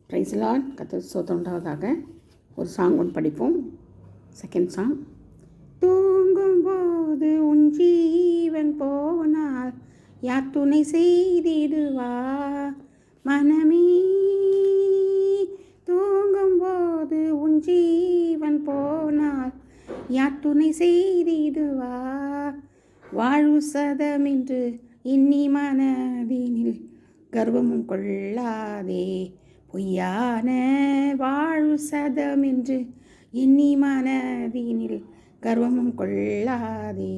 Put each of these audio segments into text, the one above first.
Price Lord. கர்த்தருக்கு ஸ்தோத்திரம் உண்டாவதாக. ஒரு சாங் ஒன்று படிப்போம். Second song. தூங்கும்போது உன் ஜீவன் போனால் யார் துணை செய்திடுவா மனமே? தூங்கும்போது உன் ஜீவன் போனால் யார் துணை செய்திடுவா? வாழ்வு சதமென்று இன்னி மனதினில் கர்வமும் கொள்ளாதே. பொய்யான வாழ்வு சதமென்று இன்னி மனதினில் கர்வமும் கொள்ளாதே.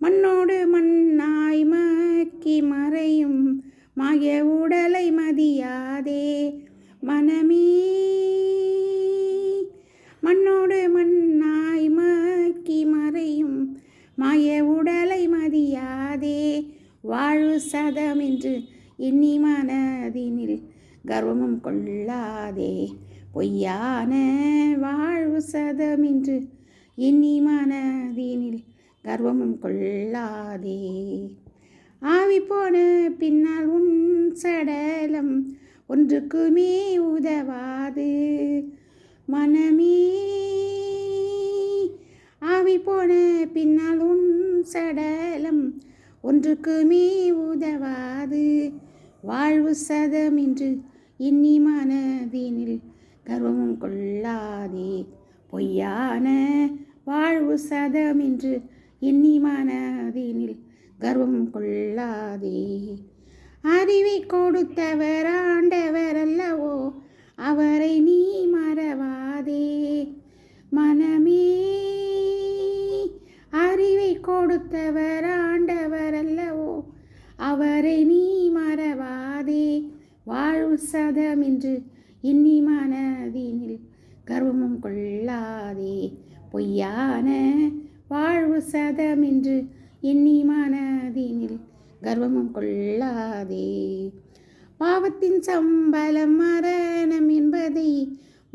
மண்ணோடு மண்ணாய் மக்கி மறையும் மாய உடலை மதியாதே மனமே. மண்ணோடு மண்ணாய் மக்கி மறையும் மாய உடலை மதியாதே. வாழ்வு சதமென்று இன்னி மனதினில் கர்வமும் கொள்ளாதே. பொய்யான வாழ்வு சதமென்று இன்னி மனதினில் கர்வமும் கொள்ளாதே. ஆவி போன பின்னால் உன் சடலம் ஒன்றுக்குமே உதவாது மனமே. ஆவி போன பின்னால் உன் சடலம் ஒன்றுக்குமே உதவாது. வாழ்வு சதமென்று இன்னி மனதினில் கர்வமும் கொள்ளாதே. பொய்யான வாழ்வு சதமென்று இன்னி மனதினில் கர்வமும் கொள்ளாதே. அறிவை கொடுத்தவர் ஆண்டவர் அல்லவோ, அவரை நீ மறவாதே மனமே. அறிவை கொடுத்தவர் ஆண்டவர் அல்லவோ, அவரை நீ மறவாதே. வாழ்வு சதமென்று இன்னி மனதினில் கர்வமும் கொள்ளாதே. பொய்யான வாழ்வு சதமென்று இன்னி மனதினில் கர்வமும் கொள்ளாதே. பாவத்தின் சம்பளம் மரணம் என்பதை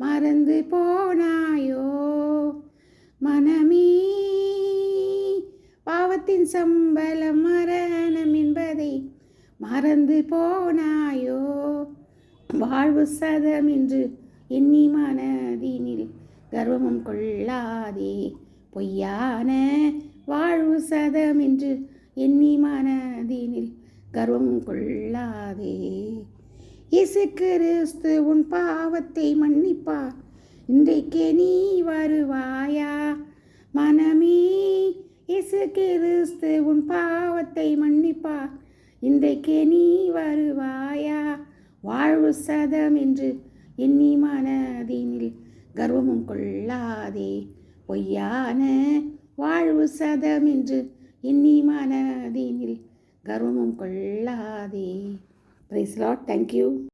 மறந்து போனாயோ மனமே. பாவத்தின் சம்பளம் மரணம் என்பதை மறந்து போனாயோ. வாழ்வு சதமென்று இன்னி மனதினில் கர்வமும் கொள்ளாதே. பொய்யான வாழ்வு சதமென்று இன்னி மனதினில் கர்வமும் கொள்ளாதே. இயேசு கிறிஸ்து உன் பாவத்தை மன்னிப்பார், இன்றைக்கே நீ வருவாயா மனமே. இயேசு கிறிஸ்து உன் பாவத்தை மன்னிப்பார், இன்றைக்கே நீ வருவாயா? வாழ்வு சதமென்று இன்னி மனதினில் கர்வமும் கொள்ளாதே. பொய்யான வாழ்வு சதமென்று இன்னி மனதினில் கர்வமும் கொள்ளாதே. Praise Lord. தேங்க்யூ.